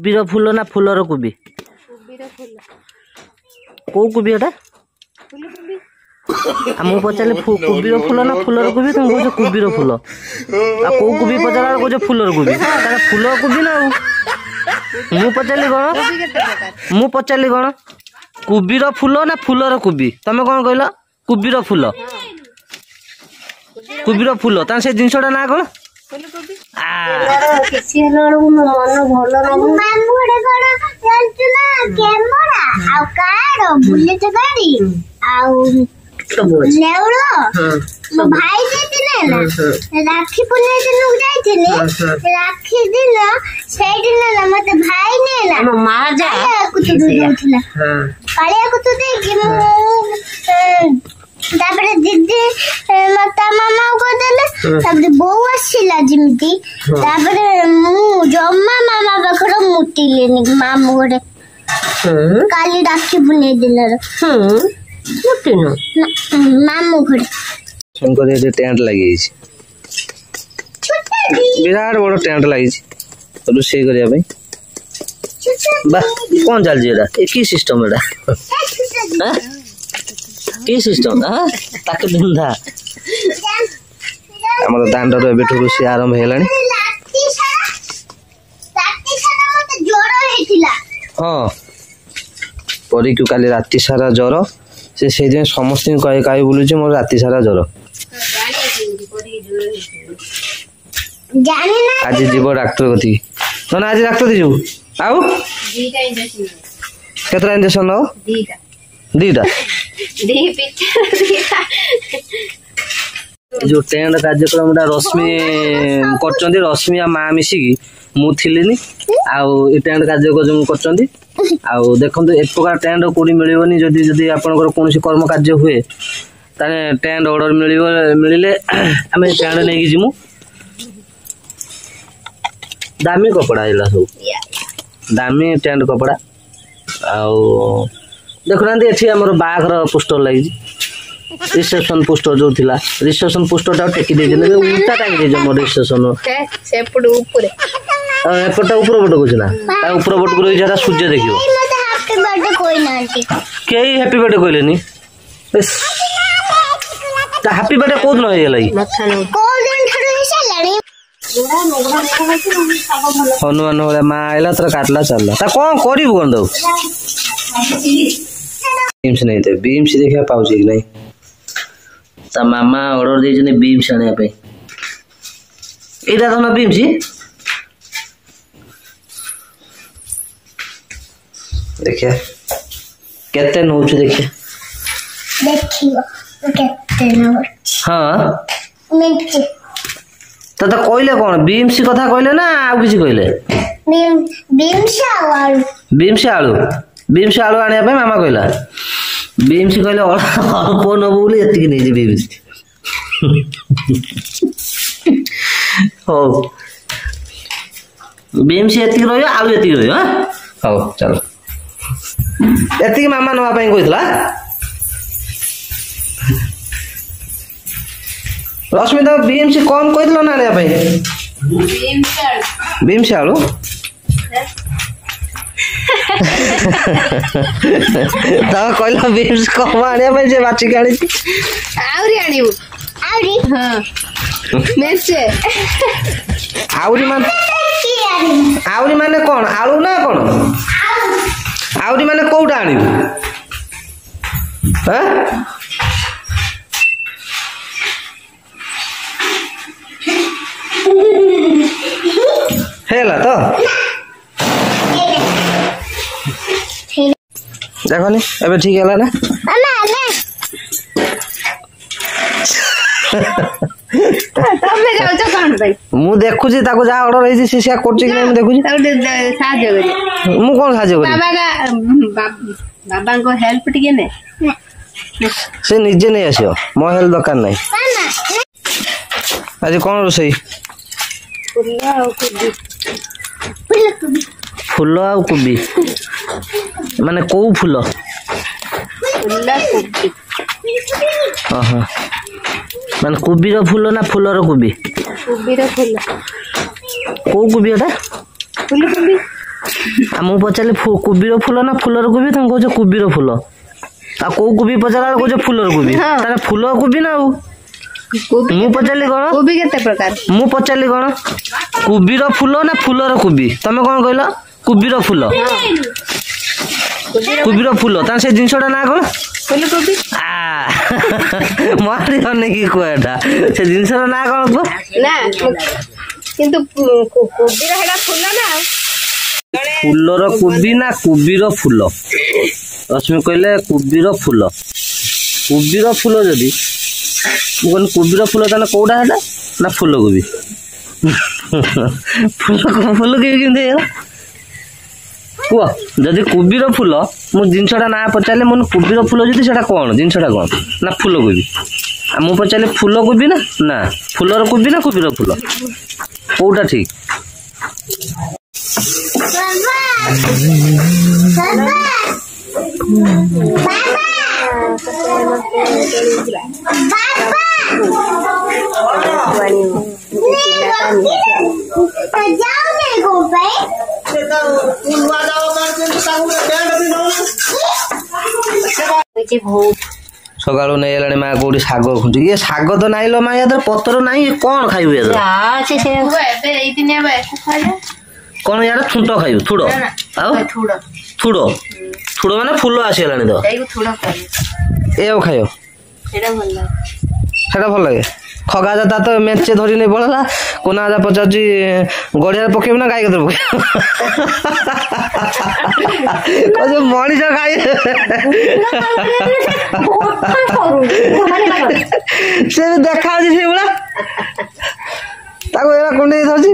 कुबीर फूल ना फूलर कुबी कौ कुबी एटा मु पचारे कुबीर फूल ना फूलर कुबी तुम कह कुबीर फूल कौ कुबी पचारा कह फूलर कुबी फूलर कुबी ना मु पचारि कौन कुबीर फूल ना फूलर कुबी तमें कौन कहल कुबीर फूल कुबीर फूल से जिनसटा ना कौन भाई राखी पूर्णिमा दिन राखी दिन से दिन मत भाई कालिया को तो तापरे दीदी मता मामा को देले तापरे बो आसीला जिमती तापरे मु जम्मा मामा बखरो मुटिलेनी मामू गोटे काली राखी पूर्णिमा दिन मुटिनो मामू गोटे शंकर ये टेंट लगी विराट बड़ टेंट लगी रोषे करने बा कौन चल कि सिस्टम एटा कि सिस्टम ताके बिंधा हमर दांडर एबेठु रोषे आरंभ हेलानी हाँ परी को काली राति सारा ज्वर से दिन समस्त कहे कहीं बुलूची मोर राति सारा ज्वर आज जीव डाक्टर कथी ना आज डाक्टर दे जीव आउ केतरा इंजेक्शन नो दीटा जो टेंट कार्यक्रम रश्मि कर रश्मि आ माँ मिसिकी मु थिलिनी आउ टेंट कार्यक्रम कर देखो एक प्रकार टेंट कौटी मिलनी जदि जदि आपंकर कौन कर्म कार्य हुए ताने टेंट ऑर्डर मिले आम टेंट नहीं जीमु दामी कपड़ा है सब दामी टेंट कपड़ा आउ देखुना ये आमर बाघर पोस्टर लगी रिसेप्शन पोस्टर जो थिला रिसेप्शन पोस्टर टा टेकी दे देले उल्टा टांगी दे जो रिसेप्शन सेपड ऊपर एपटा ऊपर पट को ना ता ऊपर पट को जरा सूर्य देखियो हैप्पी बर्थडे कोई नांटी केही हैप्पी बर्थडे कहलेनी ता हैप्पी बर्थडे कोद न हेलाई कोन दिन ठरो हिसालानी हनुमान वाला माँ आइला तर काटला चलला ता कौन करिब कोन दो बीम्स नहीं थे बीम्स देखा पाउची कि नहीं ता मामा ऑर्डर दे जने बीम्स आने पे एटा तो ना बीम्स देखिए केते नोच देखिए देखियो केते नोच हाँ मिंट तो कहले कौन बीम्स कथा कहले ना आउ किसी कहले बीम्स आलू बीम्स आलू आने पे मामा कहला बीम्स कहले अल्प नबो बोली एतिक नै जे बीम्स हो बीम्स एतिक रहियो आलू एतिक रहियो हां हो चलो एतिक मामा नवा पई कहितला रश्मि तो बीम्स कम कहितलो ना आने पई बीम्स आलू ता कहला बीम्स कम आने पे जे बाची गाड़ी आउरी आनिबु आउरी हां मेसे आउरी माने कोन आलू ना कोन आउरी माने कोउटा आनिबु हैं हेला तो देखो नी एबे ठीक है ना मामा ले तमे जाउ छ कोन भाई मु देखु छी ताको जा ऑर्डर होई छी से करछि कि मैं देखु छी साहाय्य करी मु कोन साहाय्य करी बाबा को हेल्प टिके ने से निजे नहीं आसियो मो हेल्प दरकार नहीं आज कोन रोसई फूल आ कोबी माने को फूल माने कुबीर फूल ना फूलर कोबी कुबीर फूल को कोबी एटा फूल कोबी ମୁଁ ପଚାରିଲି କୁବିର ଫୁଲ ନା ଫୁଲର କୋବି, ତମେ କହୁଛ କୁବିର ଫୁଲ। ଆଉ କୋଉ କୋବି ପଚାରିଲା କହୁଛ ଫୁଲର କୋବି, ତାହେଲେ ଫୁଲ କୋବି ନା ଆଉ। ମୁଁ ପଚାରିଲି କଣ କୋବି କେତେ ପ୍ରକାର, ମୁଁ ପଚାରିଲି କଣ କୁବିର ଫୁଲ ନା ଫୁଲର କୋବି, ତମେ କଣ କହିଲ କୁବିର ଫୁଲ। କୁବିର ଫୁଲ, ତାହେଲେ ସେ ଜିନିଷଟା ନା କଣ ଫୁଲକୋବି। ମାରି ଅନେକି କୁହ ଏଟା, ସେ ଜିନିଷର ନା କଣ କୁହ ନା, କିନ୍ତୁ କୋବିର ହେଟା ଫୁଲ ନା। ଫୁଲର କୋବି ନା କୁବିର ଫୁଲ। ରଶ୍ମି କହିଲେ କୁବିର ଫୁଲ। କୁବିର ଫୁଲ ଯଦି ମୁଁ କହିଲି କୁବିର ଫୁଲ, ତାହେଲେ କୋଉଟା ହେଟା ନା ଫୁଲକୋବି। ଫୁଲକୋବି କେମିତି ହେଇଗଲା କୁହ। ଯଦି କୁବିର ଫୁଲ, ମୁଁ ଜିନିଷଟା ନା ପଚାରିଲେ ମୁଁ କୁବିର ଫୁଲ ଯଦି ସେଟା କଣ ଜିନିଷଟା କଣ ନା ଫୁଲକୋବି। ଆଉ ମୁଁ ପଚାରିଲି ଫୁଲକୋବି ନା ଫୁଲର କୋବି ନା କୁବିର ଫୁଲ, କୋଉଟା ଠିକ? ସକାଳୁ ନେଇ ହେଲାଣି ମା କୋଉଠି ଶାଗ ଖୁଣ୍ଟି। ଇଏ ଶାଗ ତ ନାଇଁ ଲ ମା, ୟାର ପତ୍ର ନାହିଁ, କଣ ଖାଇବୁ ୟାର? କଣ ୟାର ଥୁଣ୍ଟ ଖାଇବୁ? ଥୁଡ ଆଉ ଥୁଡ ଥୁଡ ମାନେ ଫୁଲ ଆସିଗଲାଣି ତ, ଏ ଆଉ ଖାଇବ ସେଟା ଭଲ ଲାଗେ। ଖଗା ଯା ତ ମେଞ୍ଚେ ଧରି ନେଇ ପଳେଇଲା। କୋନା ଯା ପଚାରୁଛି ଗଡିଆରେ ପକେଇବୁ ନା ଗାଈ କତିରେ ପକେଇବୁ? ମଣିଷ ଖାଇ ସେ ଦେଖା ହଉଛି ସେଇଭଳିଆ, ତାକୁ ଏରା କୁଣ୍ଡେଇ ଧରୁଛି।